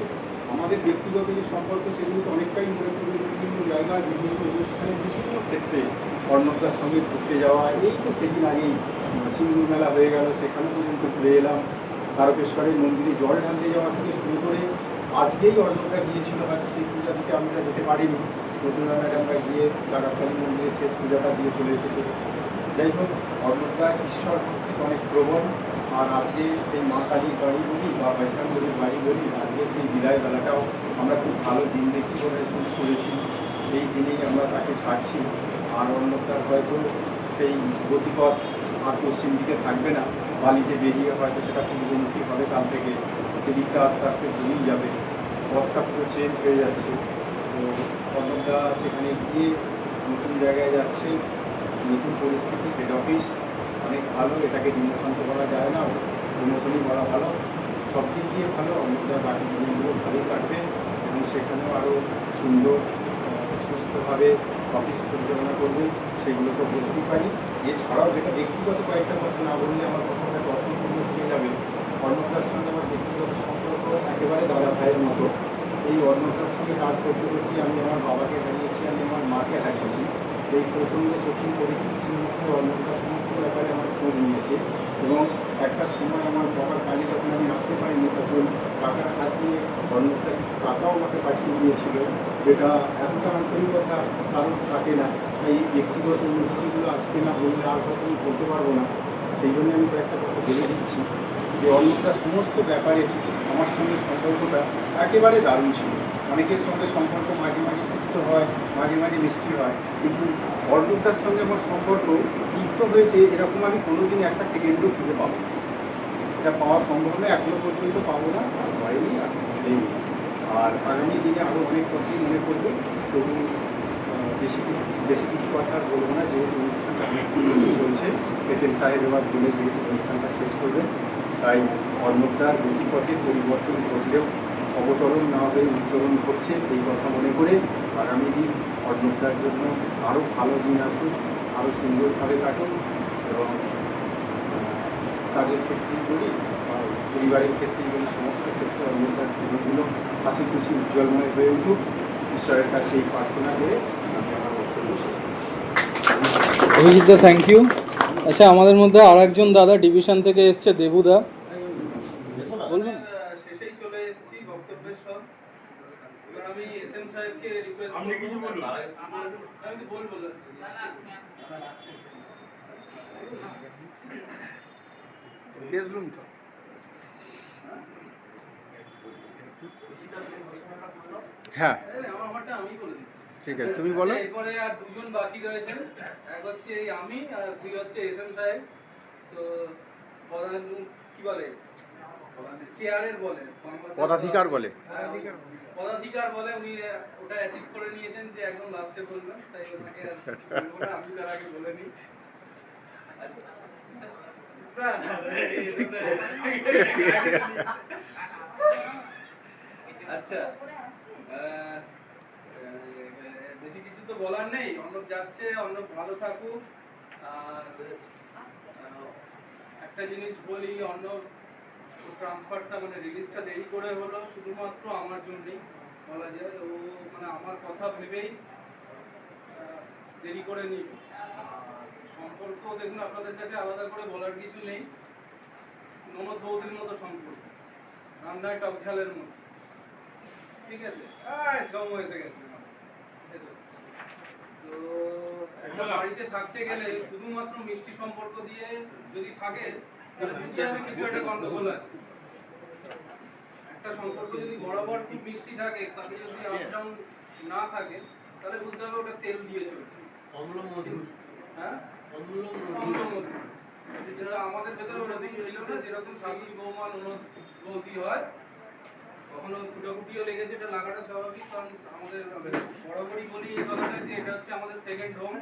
আমাদের ব্যক্তিগত যে সম্পর্ক, সেগুলো তো অনেকটাই মনে করবে বিভিন্ন জায়গায় বিভিন্ন অনুষ্ঠানে বিভিন্ন ক্ষেত্রে অন্নদার সঙ্গে ঘুরতে যাওয়া। এই তো সেদিন আগেই সিঙ্গুর মেলা হয়ে গেল, সেখানে পর্যন্ত ঘুরে এলাম। তারকেশ্বরের মন্দিরে জল ঢালতে যাওয়া থেকে শুরু করে আজকেই অন্নদা গিয়েছিল, হয়তো সেই পূজা দিতে আমরা যেতে পারিনি। নতুনরা ম্যাডামরা গিয়ে তারাকালী মন্দিরে শেষ পূজাটা দিয়ে চলে এসেছে। যাই হোক, অন্নদা ঈশ্বর কর্তৃক অনেক প্রবল। আর আজকে সেই মা কালীর বাড়ি বলি বা বৈষ্ণবীর বাড়ি বলি, আজকে সেই বিদায় বেলাটাও আমরা খুব ভালো দিন দেখি বলে চুজ করেছি। এই দিনেই আমরা তাকে ছাড়ছি। আর অন্নদার হয়তো সেই গতিপথ আর পশ্চিম দিকে থাকবে না, বালিতে বেরিয়ে হয়তো সেটা পূর্বমুখী হবে, কাল থেকে এদিকটা আস্তে আস্তে ভুলেই যাবে, পথটা পুরো চেঞ্জ হয়ে যাচ্ছে। তো অন্নদা সেখানে গিয়ে নতুন জায়গায় যাচ্ছে, নতুন পরিস্থিতি, হেড অফিস অনেক ভালো, এটাকে ডিমোশন তো করা যায় না, ডিমোশনই বলা ভালো। সব দিক দিয়ে ভালো, অন্নদার বাকি দিনগুলো ভালোই কাটবে এবং সেখানেও আরও সুন্দর সুস্থভাবে অফিস পরিচালনা করবে, সেগুলো তো বলতেই পারি। এছাড়াও যেটা ব্যক্তিগত কয়েকটা কথা না বললে আমার কথাটা অসম্পূর্ণ থেকে যাবে, অন্নদার সঙ্গে আমার ব্যক্তিগত সম্পর্ক একেবারে দাদা ভাইয়ের মতো। এই অন্নদার সঙ্গে কাজ করতে করতে আমি আমার বাবাকে হারিয়েছি, আমি আমার মাকে হারিয়েছি। এই প্রচণ্ড কঠিন পরিস্থিতির মধ্যে অন্নদা সমস্ত ব্যাপারে আমার খোঁজ নিয়েছে এবং একটা সময় আমার বাবার কাজে যখন আমি আসতে পারিনি, তখন টাকার হাত দিয়ে অন্নদা কিছু টাকাও আমাকে পাঠিয়ে দিয়েছিল, যেটা এতটা আন্তরিকতা কারণ থাকে না। এই ব্যক্তিগত অনুভূতিগুলো আজকে না বললে আর হয়তো আমি বলতে পারবো না। সেই জন্য আমি কয়েকটা কথা বলে দিচ্ছি যে অন্নদার সমস্ত ব্যাপারে আমার সঙ্গে সম্পর্কটা একেবারে দারুণ ছিল। অনেকের সঙ্গে সম্পর্ক মাঝে মাঝে তিক্ত হয়, মাঝে মাঝে মিষ্টি হয়, কিন্তু অন্নদার সঙ্গে আমার সম্পর্ক তিক্ত হয়েছে এরকম আমি কোনোদিন একটা সেকেন্ডও খুঁজে পাবো না। এটা পাওয়া সম্ভব নয়, এখনো পর্যন্ত পাবো না, আর হয়নি, আর হয়নি। আর আগামী দিনে আরও অনেক কথাই মনে করবে। তবু বেশি কিছু কথা আর বলবো না, যেহেতু অনুষ্ঠানটা চলছে, এসএম সাহেব এবার বলে যেহেতু অনুষ্ঠানটা শেষ করবেন, তাই অন্নদার গতিপথে পরিবর্তন ঘটলেও অবতরণ না হয়ে উত্তরণ করছে, এই কথা মনে করে আগামী দিন অন্নদার জন্য আরও ভালো দিন আসুক, আরও সুন্দরভাবে কাটুন এবং কাজের ক্ষেত্রেই বলি বা পরিবারের ক্ষেত্রেই বলি, সমস্ত ক্ষেত্রে অন্নদার জীবনগুলো হাসি খুশি উজ্জ্বলময় হয়ে উঠুক, ঈশ্বরের কাছে এই প্রার্থনা করে আমি আমার বক্তব্য শেষ করছি। অভিজিৎ দা, থ্যাংক ইউ। আচ্ছা, আমাদের মধ্যে আর একজন দাদা ডিভিশন থেকে এসছে, দেবুদা, বলবেন? শেষেই চলে এসেছি বক্তব্যের সব। এবার আমি এসএম সাহেবকে রিকোয়েস্ট আপনি কিছু বলুন। আমি তো বলবো হ্যাঁ, আমারটা আমি করে দিচ্ছি। ঠিক আছে, তুমি বলো। এরপরে আর দুজন বাকি রয়েছেন, এক হচ্ছে এই আমি আর দুই হচ্ছে এসএম সাহেব। তো প্রধান কি বলে, চেয়ারের বলে, পদাধিকার বলে। পদাধিকার বলে, উনি ওটা অ্যাচিভ করে নিয়েছেন যে একদম লাস্টে বলবেন, তাই ওনাকে আর কিছু বলবো না, আমি তার আগে বলে নিই। আচ্ছা, বেশি কিছু তো বলার নেই, অর্ণব যাচ্ছে, অর্ণব ভালো থাকুক। আর একটা জিনিস বলি, অর্ণব ট্রান্সফারটা মানে রিলিজটা দেরি করে হলো শুধুমাত্র আমার জন্যই বলা যায়। ও মানে আমার কথা ভেবেই দেরি করে নিল। সম্পর্ক দেখুন আপনাদের কাছে আলাদা করে বলার কিছু নেই, ননদ বৌদির মতো সম্পর্ক, রান্নায় টক ঝালের মতো। ঠিক আছে, সময় এসে গেছে। এসো। তো একটা বাড়িতে থাকতে গেলে শুধুমাত্র মিষ্টি সম্পর্ক দিয়ে যদি থাকে তাহলে বুঝতে হবে কিছু একটা গন্ডগোল আছে। একটা সম্পর্ক যদি বরাবর খুব মিষ্টি থাকে, তাতে যদি আপ ডাউন না থাকে, তাহলে বুঝতে হবে ওটা তেল দিয়ে চলছে। অম্ল মধুর, হ্যাঁ, অম্ল অম্ল মধুর। মধুর। যেটা আমাদের ভেতরে ওরকম ছিল না, যেরকম শাশুড়ি বৌমা ননদ বৌদি হয়, কখনো কুটাকুটিও লেগেছে, এটা লাগাটা স্বাভাবিক। কারণ আমাদের বরাবরই বলি এই কথাটা যে এটা হচ্ছে আমাদের সেকেন্ড হোম।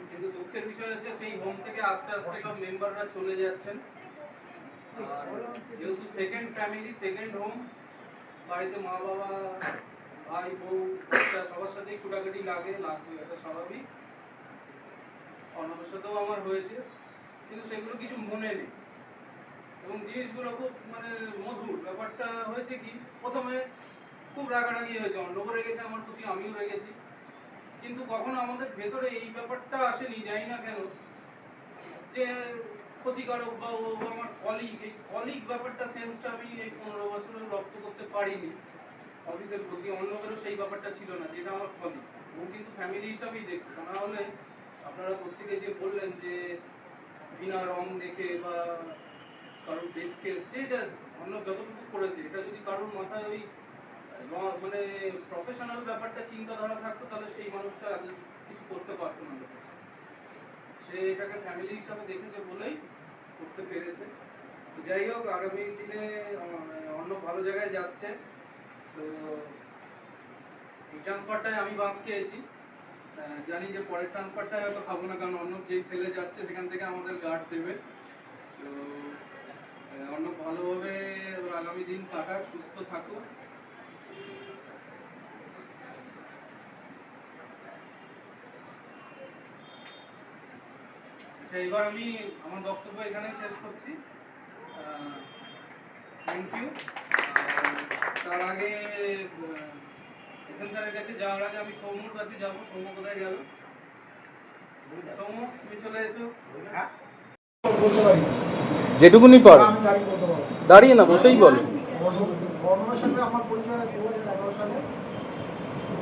কিন্তু দুঃখের বিষয় হচ্ছে সেই হোম থেকে আস্তে আস্তে সব মেম্বাররা চলে যাচ্ছেন। আর যেহেতু সেকেন্ড ফ্যামিলি, সেকেন্ড হোম, বাড়িতে মা বাবা ভাই বউ বাচ্চা সবার সাথেই কুটাকুটি লাগবে, এটা স্বাভাবিক। অন্যদের সাথেও আমার হয়েছে, কিন্তু সেগুলো কিছু মনে নেই এবং জিনিসগুলো খুব মানে মধুর। ব্যাপারটা হয়েছে কি, প্রথমে খুব রাগারাগি হয়েছে, অন্যও রেগেছে আমার প্রতি, আমিও রেগেছি, কিন্তু কখনো আমাদের ভেতরে এই ব্যাপারটা আসেনি, জানি না কেন, যে ক্ষতিকারক বা ও আমার কলিগ, এই কলিগ ব্যাপারটা সেন্সটা আমি এই 15 বছরে রপ্ত করতে পারিনি অফিসের প্রতি। অন্যদেরও সেই ব্যাপারটা ছিল না, যেটা আমার কলিগ। ও কিন্তু ফ্যামিলি হিসাবেই দেখতো, তা না হলে আপনারা প্রত্যেকে যে বললেন যে বিনা রং দেখে বা কারোর ডেট কেস যে যা অন্য যতটুকু করেছে, এটা যদি কারোর মাথায় ওই মানে প্রফেশনাল ব্যাপারটা চিন্তাধারা থাকতো, তাহলে সেই মানুষটা এত কিছু করতে পারতো না। সে এটাকে ফ্যামিলি হিসাবে দেখেছে বলেই করতে পেরেছে। যাই হোক, আগামী দিনে অন্য ভালো জায়গায় যাচ্ছে। তো এই ট্রান্সফারটায় আমি বাস খেয়েছি, জানি যে পরের ট্রান্সফারটায় হয়তো খাবো না, কারণ অন্য যেই সেলে যাচ্ছে সেখান থেকে আমাদের গার্ড দেবে। তো অন্য ভালোভাবে আগামী দিন কাটাক, সুস্থ থাকুক। আচ্ছা, এবার আমি আমার বক্তব্য এখানে শেষ করছি। Thank you. তার আগে এসএম স্যারের কাছে যাওয়ার আগে আমি সৌম্যর কাছে যাবো। সৌম্য কোথায় গেল? সৌম্য, তুমি চলে এসো। বলতে পারি যেটুকুনি পারো, আমি গাড়ি বলতে পারবো। দাঁড়িয়ে না বসেই বলো। বর্ণনার সাথে আমার পরিচয় 2011 সালে।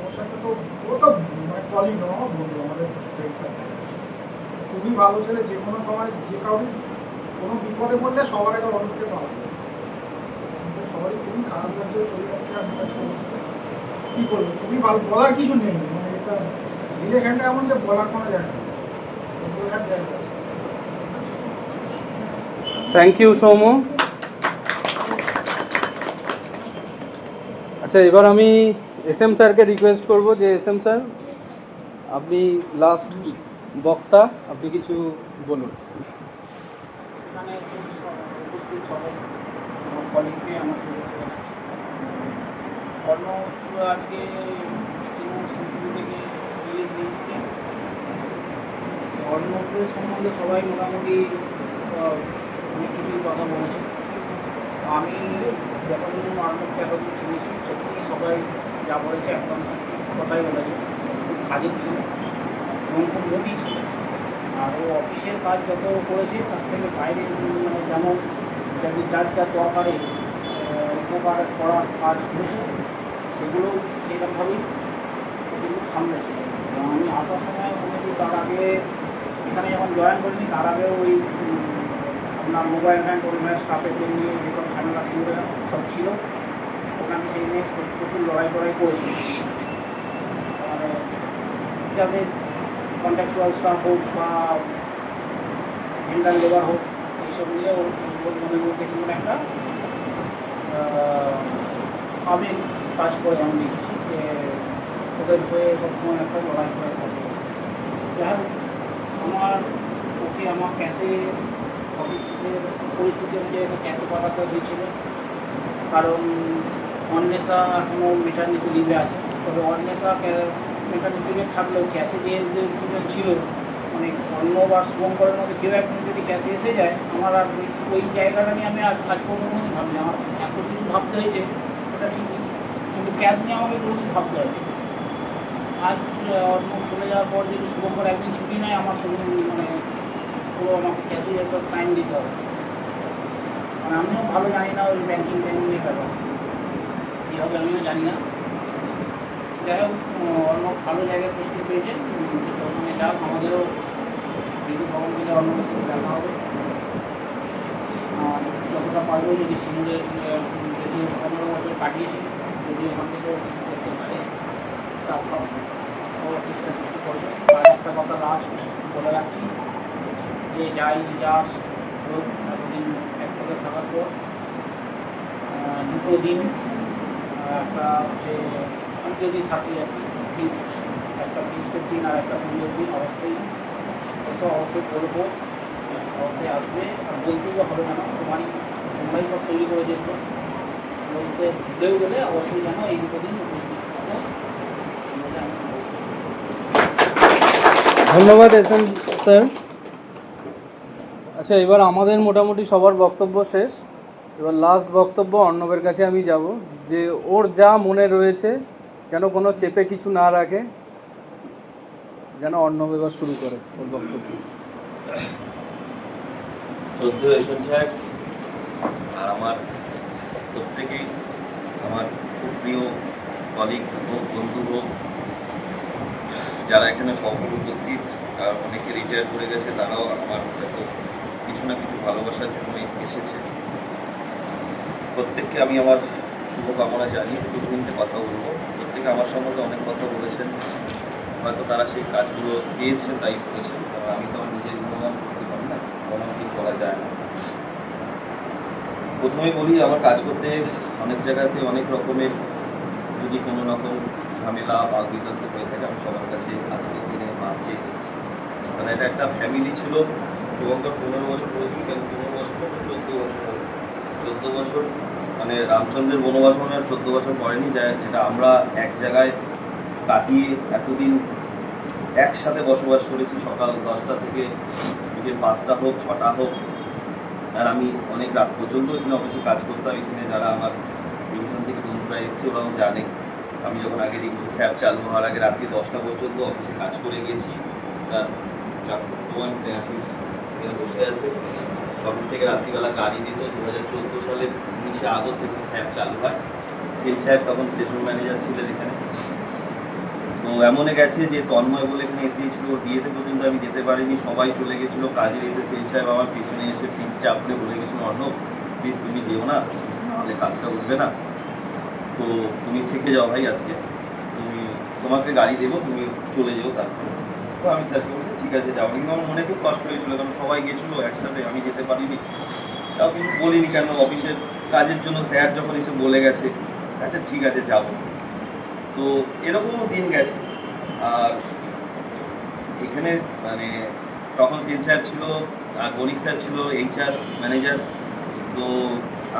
ওর সাথে তো ও তো মানে কলিগ নয়, আমার বন্ধু, আমাদের ফ্রেন্ড সার্কেল। খুবই ভালো ছেলে, যে কোনো সময় যে কাউকে কোনো বিপদে পড়লে সবার আগে অন্যকে পাওয়া যায়। কিন্তু সবারই খুবই খারাপ লাগছে, চলে যাচ্ছে। আমি কী করবো, খুবই ভালো, বলার কিছু নেই। মানে এটা রিলেশনটা এমন যে বলার কোনো জায়গা নেই, বোঝার জায়গা আছে। Thank you Soumya. আচ্ছা, এবার আমি এসএম স্যারকে রিকোয়েস্ট করব যে এসএম স্যার, আপনি লাস্ট বক্তা, আপনি কিছু বলুন। এখানে উপস্থিত সবাই আমার কলিগকে আমার শুভেচ্ছা জানাচ্ছি। অন্য আজকে সিটি থেকে রিলিজ নিচ্ছে। অন্যদের সম্বন্ধে সবাই মোটামুটি অনেক কিছুই কথা বলেছে। আমি যতদিন অর্ণবকে এতদিন চিনেছি, সত্যি সবাই যা বলেছে একদম কথাই বলেছে। খুব কাজের ছিল এবং খুব মোটি ছিল। আর ও অফিসের কাজ যত করেছে তার থেকে বাইরে মানে যেমন যার যার দরকারে উপকার করার কাজ করেছে, সেগুলো সেইরকমভাবেই কিন্তু সামলেছে। এবং আমি আসার সময় শুনেছি তার আগে এখানে যখন জয়েন করিনি, তার আগে ওই আপনার মোবাইল ব্যাংক ওইখানে স্টাফেদের নিয়ে যেসব ঝামেলা ছিল সব ছিল, ওখানে সেই নিয়ে প্রচুর লড়াই করেছি। মানে যাদের কন্ট্রাকচুয়াল স্টাফ হোক বা ভেন্ডার লেবার হোক, এইসব নিয়ে ওর মনের মধ্যে কিন্তু একটা আবেগ কাজ করে। আমি দেখছি যে ওদের হয়ে সবসময় একটা লড়াই করে থাকে। যাই হোক, আমার ওকে আমার ক্যাশে অফিসের পরিস্থিতি অনুযায়ী ক্যাশে পাঠাতে হয়েছিল, কারণ অন্বেষা এখনও মেটার্নিটি লিভে আছে। তবে অন্বেষা মেটার্নিটি লিভে থাকলেও ক্যাশে যে ছিল মানে অর্ণব আর শুভঙ্করের মধ্যে কেউ একজন যদি ক্যাশে এসে যায়, আমার আর ওই জায়গাটা নিয়ে আমি আর কাজ করবো কোনো ভাবি আমার এত কিছু ভাবতে হয়েছে ওটা ঠিকই, কিন্তু ক্যাশ নিয়ে আমাকে কোনো কিছু ভাবতে হবে। আজ অর্ণব চলে যাওয়ার পর যদি শুভঙ্কর একদিন ছুটি নেয়, আমার সেদিন মানে পুরো আমাকে ক্যাশে একটা টাইম দিতে হবে। মানে আমিও ভালো জানি না ওই ব্যাংকিংয়ের ব্যাপার কী হবে আমিও জানি না। যাই হোক, অর্ণব ভালো জায়গায় পোস্টিং পেয়েছে, ওখানে যাক, আমাদেরও কিছু খবর পেলে অর্ণবের সাথে দেখা হবে। যতটা পারবো যদি সিঙ্গুলের যদি 15 বছর কাটিয়েছি, যদি ওখান থেকেও করতে পারে স্টাফ হওয়ার চেষ্টা করবে। আর একটা কথা লাস্ট বলে রাখছি, যে যাই যাস হোক, এতদিন একসাথে থাকার পর 2 দিন একটা হচ্ছে আমি যদি থাকি আর কি ফিস্ট, একটা ফিস্টের দিন আর একটা পুজোর দিন অবশ্যই এসব অবশ্যই করবো, অবশ্যই আসবে। আর বলতেই হবে কেন, তোমরাই সব তৈরি করে দেখবো, বলতে ভুলেও গেলে অবশ্যই যেন এই 2 দিন উপস্থিত থাকো। ধন্যবাদ এসএম স্যার। আচ্ছা, এবার আমাদের মোটামুটি সবার বক্তব্য শেষ। এবার লাস্ট বক্তব্য অর্ণবের কাছে আমি যাব, যে ওর যা মনে রয়েছে যেন কোনো চেপে কিছু না রাখে, যেন অর্ণব এবার শুরু করে ওর বক্তব্য। শ্রদ্ধেয় এসএম সাহেব আর আমার প্রত্যেকেই, আমার খুব প্রিয় কলিগ হোক, বন্ধু হোক, যারা এখানে সফল উপস্থিত আর অনেকে রিটায়ার করে গেছে, তারাও আমার হয়তো কিছু না কিছু ভালোবাসার জন্য এসেছে। প্রত্যেককে আমি আমার শুভকামনা জানিয়ে 2-3টে কথা বলবো। প্রত্যেকে আমার সম্বন্ধে অনেক কথা বলেছেন, হয়তো তারা সেই কাজগুলো পেয়েছেন তাই করেছেন, কারণ আমি তো আমার নিজের গুণগান করতে পারি না, গণান্বিত করা যায় না। প্রথমেই বলি, আমার কাজ করতে অনেক জায়গাতে অনেক রকমের যদি কোনো রকম ঝামেলা বা বিতর্ক হয়ে থাকে, আমি সবার কাছে আজকের দিনে মাপ চেয়ে গেছি। কারণ এটা একটা ফ্যামিলি ছিল। শুভঙ্কর 15 বছর করেছিল, কেন 15 বছর 14 বছর হবে। 14 বছর মানে রামচন্দ্রের বনবাস মানে 14 বছর করেনি, যেটা আমরা এক জায়গায় কাটিয়ে এতদিন একসাথে বসবাস করেছি। সকাল 10টা থেকে বিকেল 5টা হোক, 6টা হোক, আর আমি অনেক রাত পর্যন্ত এখানে অফিসে কাজ করতাম। এখানে যারা আমার ডিভিশন থেকে বন্ধুরা এসছে ওরাও জানে, আমি যখন আগে ডিভিশন স্যাপ চালু হওয়ার আগে রাত্রি 10টা পর্যন্ত অফিসে কাজ করে গেছি। তার চাকরি স্নেহাশিস এখানে বসে আছে। অফিস থেকে রাত্রিবেলা গাড়ি দিত। 2014 সালের 19শে আগস্ট এখানে স্যাপ চালু হয়। সেই সাহেব তখন স্টেশন ম্যানেজার ছিলেন এখানে। তো এমনে গেছে যে তন্ময় বলে এখানে এসেছিল, বিয়েতে পর্যন্ত আমি যেতে পারিনি, সবাই চলে গেছিলো কাজের এতে। সেই সাহেব আমার পিছনে এসে ফিক্স চাপ করে বলে গেছিল, অর্ণব প্লিজ তুমি যেও না, নাহলে কাজটা উঠবে না, তো তুমি থেকে যাও ভাই, আজকে তোমাকে গাড়ি দেবো, তুমি চলে যেও। তারপরে তো আমি স্যারকে বলছি ঠিক আছে যাবো, কিন্তু আমার মনে খুব কষ্ট হয়েছিল, কারণ সবাই গেছিলো একসাথে, আমি যেতে পারিনি। তাও কিন্তু বলিনি কেন, অফিসের কাজের জন্য স্যার যখন এসে বলে গেছে আচ্ছা ঠিক আছে যাবো। তো এরকমও দিন গেছে। আর এখানে মানে তখন সেন সাহেব ছিল, আর গণিক স্যার ছিল HR ম্যানেজার। তো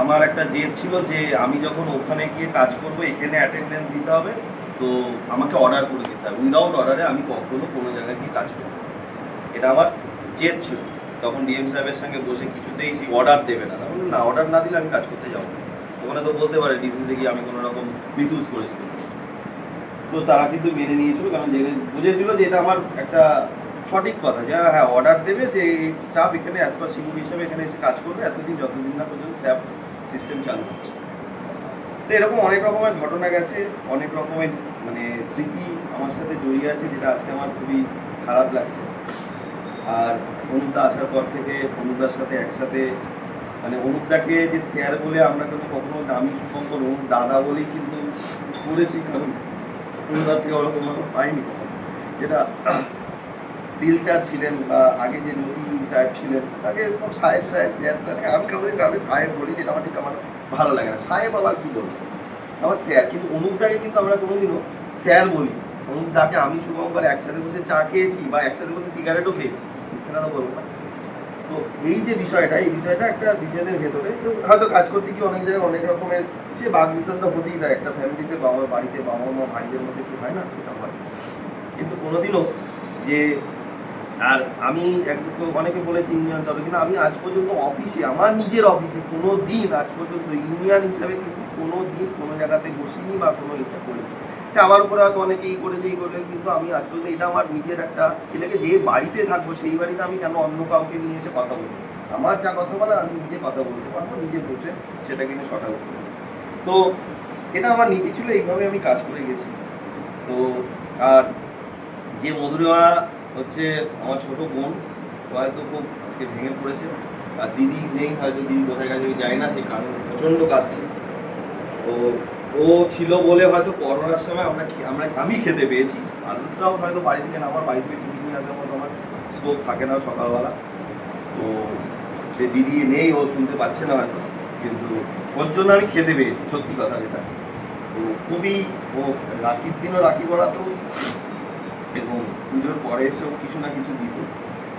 আমার একটা জেদ ছিল যে আমি যখন ওখানে গিয়ে কাজ করব, এখানে অ্যাটেন্ডেন্স দিতে হবে, তো আমাকে অর্ডার করে দিতে হবে। উইদাউট অর্ডারে আমি কখনো কোনো জায়গায় গিয়ে কাজ করব, এটা আমার জেদ ছিল। তখন ডিএম সাহেবের সঙ্গে বসে কিছুতেই সেই অর্ডার দেবে না, বললাম না, অর্ডার না দিলে আমি কাজ করতে যাবো না। ওখানে তো বলতে পারে ডিসি থেকে আমি কোনো রকম মিসইউজ করেছি। তো তারা কিন্তু মেনে নিয়েছিল, কারণ জেনে বুঝেছিল যে এটা আমার একটা সঠিক কথা, যে হ্যাঁ অর্ডার দেবে যে স্টাফ এখানে অ্যাজ পার সিকিউরিটি হিসাবে এখানে এসে কাজ করবে এতদিন, যতদিন না পর্যন্ত স্যাপ সিস্টেম চালু হচ্ছে। তো এরকম অনেক রকমের ঘটনা গেছে, অনেক রকমের মানে স্মৃতি আমার সাথে জড়িয়ে আছে, যেটা আজকে আমার খুবই খারাপ লাগছে। আর অনুপদা আসার পর থেকে অনুপদার সাথে একসাথে মানে অনুপদাকে যে স্যার বলে আমরা কিন্তু কখনো দামি শুভঙ্কর অনুপ দাদা বলেই কিন্তু করেছি, কারণ অনুপদার থেকে ওরকম পাইনি কখনো। যেটা সিল স্যার ছিলেন বা আগে যে জ্যোতি সাহেব ছিলেন, তাকে এরকম সাহেব স্যার আমি কাউকে সাহেব বলি, যেটা আমার ঠিক আমার ভালো লাগে না। সাহেব আবার কি বলবো, আমার স্যার। কিন্তু অনুপদাকে কিন্তু আমরা কোনোদিনও স্যার বলি। অনুপদাকে আমি শুভঙ্কর একসাথে বসে চা খেয়েছি বা একসাথে বসে সিগারেটও খেয়েছি, মিথ্যে কথা বলবো না। তো এই যে বিষয়টা, এই বিষয়টা একটা নিজেদের ভেতরে হয়তো কাজ করতে গিয়ে অনেক জায়গায় অনেক রকমের সে বাদ বিতণ্ডা হতেই দেয়। একটা ফ্যামিলিতে বাড়িতে বাবা মা ভাইদের মধ্যে কি হয় না, সেটা হয়। কিন্তু কোনোদিনও যে আর আমি অনেকে বলেছি ইউনিয়ন তবে, কিন্তু আমি আজ পর্যন্ত অফিসে, আমার নিজের অফিসে কোনো দিন আজ পর্যন্ত ইউনিয়ন হিসাবে কিন্তু কোনো দিন কোনো জায়গাতে বসিনি বা কোনো ইচ্ছা করিনি। সে আমার উপরে হয়তো অনেকে এই করেছে কিন্তু আমি আজ পর্যন্ত এটা আমার নিজের একটা এলাকে যে বাড়িতে থাকবো সেই বাড়িতে আমি কেন অন্য কাউকে নিয়ে এসে কথা বলবো? আমার যা কথা বলার আমি নিজে কথা বলতে পারবো, নিজে বসে সেটা কিন্তু সঠিক করবো। তো এটা আমার নীতি ছিল, এইভাবে আমি কাজ করে গেছি। তো আর যে মধুরিমা হচ্ছে আমার ছোট বোন, ও হয়তো খুব আজকে ভেঙে পড়েছে। আর দিদি নেই, হয়তো দিদি কোথায় গেছে আমি জানি না, সেই কারণে প্রচণ্ড কাঁদছে। তো ও ছিল বলে হয়তো করোনার সময় আমি খেতে পেয়েছি। আদার্সরাও হয়তো বাড়ি থেকে না, আমার বাড়ি থেকে টিফিন নিয়ে আসার মতো আমার স্কোপ থাকে না সকালবেলা। তো সে দিদি নেই, ও শুনতে পাচ্ছে না হয়তো, কিন্তু ওর জন্য আমি খেতে পেয়েছি, সত্যি কথা যেটা। তো খুবই, ও রাখির দিনও রাখি পড়াতো এবং পুজোর পরে এসেও কিছু না কিছু দিত।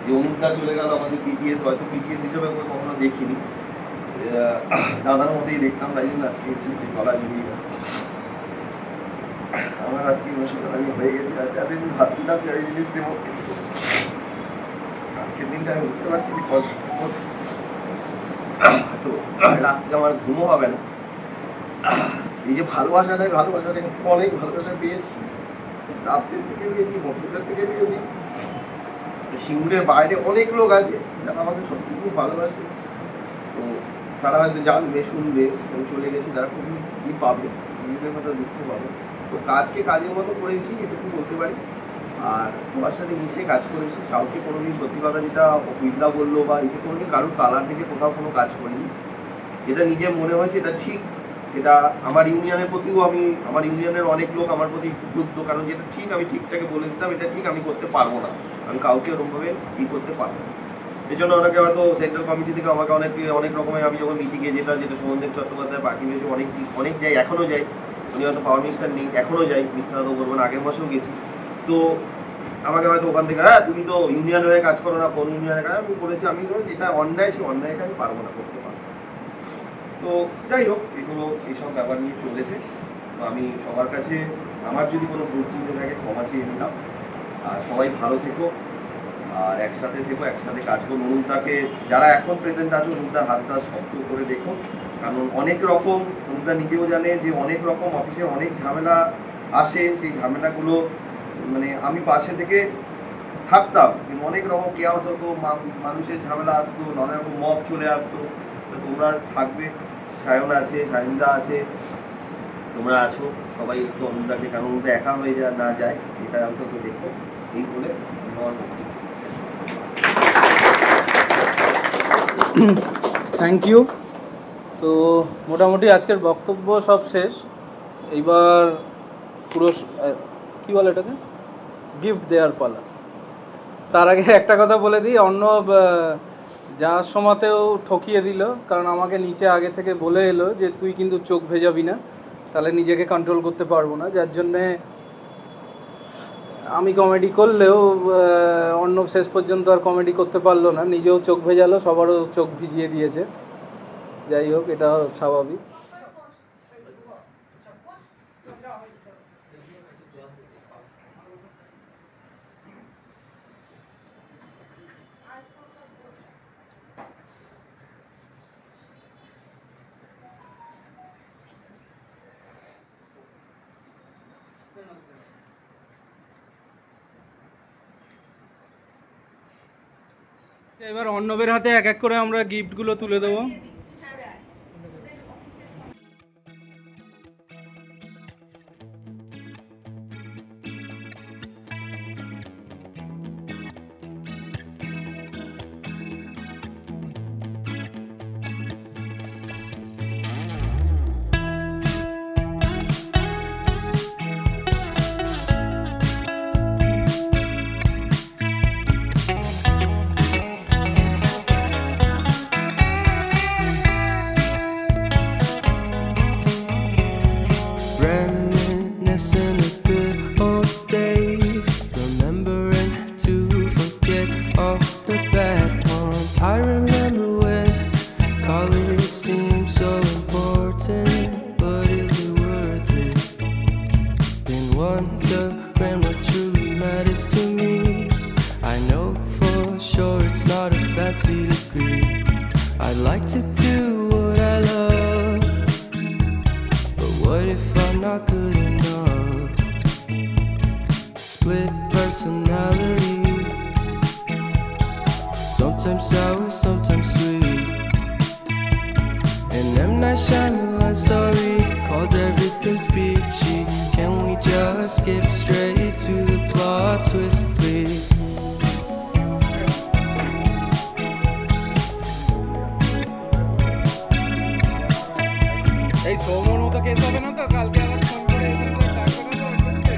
যে অনুদা চলে গেল আমাদের পিটিএস, হয়তো পিটিএস হিসেবে আমি কখনো দেখিনি, দাদার মধ্যেই দেখতাম, তাই জন্য আজকে এসেছি গলা জড়িয়ে গেল। আমার আজকে ইমোশনাল আমি হয়ে গেছি। যাদের ভাবছিলাম যে এই জিনিস দেবো, আজকের দিনটা আমি বুঝতে পারছি যে কষ্ট। তো রাত্রে আমার ঘুমও হবে না। এই যে ভালোবাসাটা অনেক ভালোবাসা পেয়েছি, স্টাফদের থেকে পেয়েছি, বন্ধুদের থেকে পেয়েছি, সিঙ্গুরের বাইরে অনেক লোক আছে যারা আমাকে সত্যি খুব ভালোবাসে। তো তারা হয়তো জানবে, শুনবে, আমি চলে গেছি, তারা খুবই পাবে, নিজেদের মতো দেখতে পাবে। তো কাজকে কাজের মতো করেছি, এটুকু বলতে পারি। আর সবার সাথে মিশে কাজ করেছি, কাউকে কোনোদিন সত্যি কথা যেটা বিদ্যা বললো বা এসে কোনোদিন কারোর কালার থেকে কোথাও কোনো কাজ করিনি। যেটা নিজে মনে হয়েছে এটা ঠিক, সেটা আমার ইউনিয়নের প্রতিও আমার ইউনিয়নের অনেক লোক আমার প্রতি একটু ক্রুদ্ধ, কারণ যেটা ঠিক আমি ঠিকটাকে বলে দিতাম, এটা ঠিক আমি করতে পারবো না, আমি কাউকে ওরকমভাবে করতে পারবো না। এই জন্য ওনাকে হয়তো সেন্ট্রাল কমিটি থেকে আমাকে অনেক রকমের, আমি যখন মিটিংয়ে যেটা সৌমনদেব চট্টোপাধ্যায় পার্টি হয়েছে, অনেক যাই, এখনও যাই। উনি হয়তো পাওয়ার মিনিস্টার নেই, এখনও যাই, মিথ্যা হয়তো বলবো না, আগের মাসেও গেছি। তো আমাকে হয়তো ওখান থেকে, হ্যাঁ তুমি তো ইউনিয়নের কাজ করো না, কোন ইউনিয়নের কাজ? আমি বলেছি আমি যেটা অন্যায়, সেই অন্যায়কে আমি পারবো না, করতে পারবো। তো যাই হোক, এগুলো এইসব ব্যাপার নিয়ে চলেছে। তো আমি সবার কাছে আমার যদি কোনো ভুল চিন্তা থাকে ক্ষমা চেয়ে নিলাম। আর সবাই ভালো থেকো, আর একসাথে থেকো, একসাথে কাজ করুন। অনুদাকে যারা এখন প্রেজেন্ট আছে, অনুদার হাতটা শক্ত করে দেখো, কারণ অনেক রকম, অনুদা নিজেও জানে যে অনেক রকম অফিসে অনেক ঝামেলা আসে। সেই ঝামেলাগুলো মানে আমি পাশে থেকে থাকতাম, কিন্তু অনেক রকম কেয়াস হতো, মানুষের ঝামেলা আসতো, অনেক রকম মব চলে আসতো। তো তোমরা থাকবে, সায়ন আছে, সায়নদা আছে, তোমরা আছো, সবাই একটু অনুদাকে, কারণ অনুদা একা হয়ে না যায়, এটা অন্তত দেখো। এই বলে আমার বক্তব্য। Thank you. তো মোটামুটি আজকের বক্তব্য সব শেষ। এইবার পুরো কী বলে এটাকে, গিফট দেওয়ার পালা। তার আগে একটা কথা বলে দিই, অর্ণব যাওয়ার সময়তেও ঠকিয়ে দিল, কারণ আমাকে নিচে আগে থেকে বলে এলো যে তুই কিন্তু চোখ ভেজাবি না, তাহলে নিজেকে কন্ট্রোল করতে পারবো না। যার জন্যে আমি কমেডি করলেও অর্ণব শেষ পর্যন্ত আর কমেডি করতে পারলো না, নিজেও চোখ ভেজালো, সবারও চোখ ভিজিয়ে দিয়েছে। যাই হোক, এটা স্বাভাবিক। এবার অর্ণবের হাতে এক এক করে আমরা গিফটগুলো তুলে দেবো। Reminiscing the good old days, remembering to forget all the bad ones. I remember when college seemed so important, but is it worth it? Been wondering what truly matters to me. I know 90 degree. I'd like to do what I love, but what if I'm not good enough? Split personality, sometimes sour, sometimes sweet. An M. Night Shyamalan story called Everything's Peachy. Can we just skip straight to the plot twist, please? এই সৌমর মতো case হবে না তো? কালকে আবার phone করে SM sir ডাকবে না তো অর্জুনকে?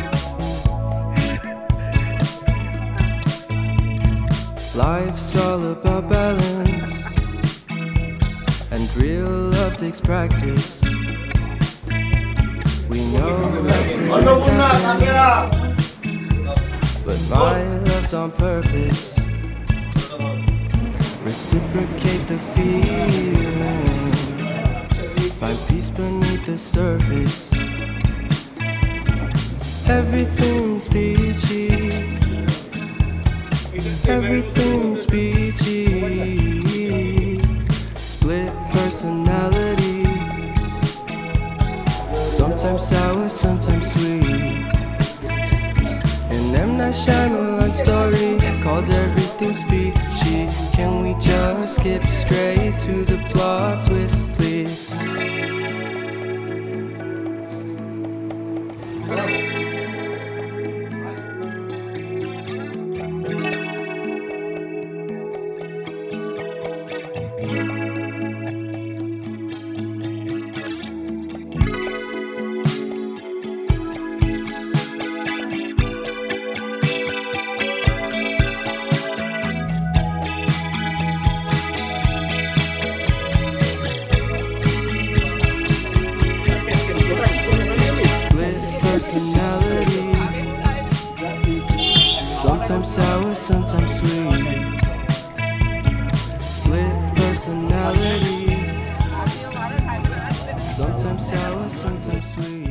Life's all about balance, and real love takes practice. We know accidents happen, but my love's on purpose. Reciprocate the feeling, find peace beneath the surface. Everything's peachy, everything's peachy. Split personality, sometimes sour, sometimes sweet. An M. Night Shyamalan story called Everything's Peachy. Can we just skip straight to the plot twist, please? Split personality, sometimes sour, sometimes sweet. Split personality, sometimes sour, sometimes sweet.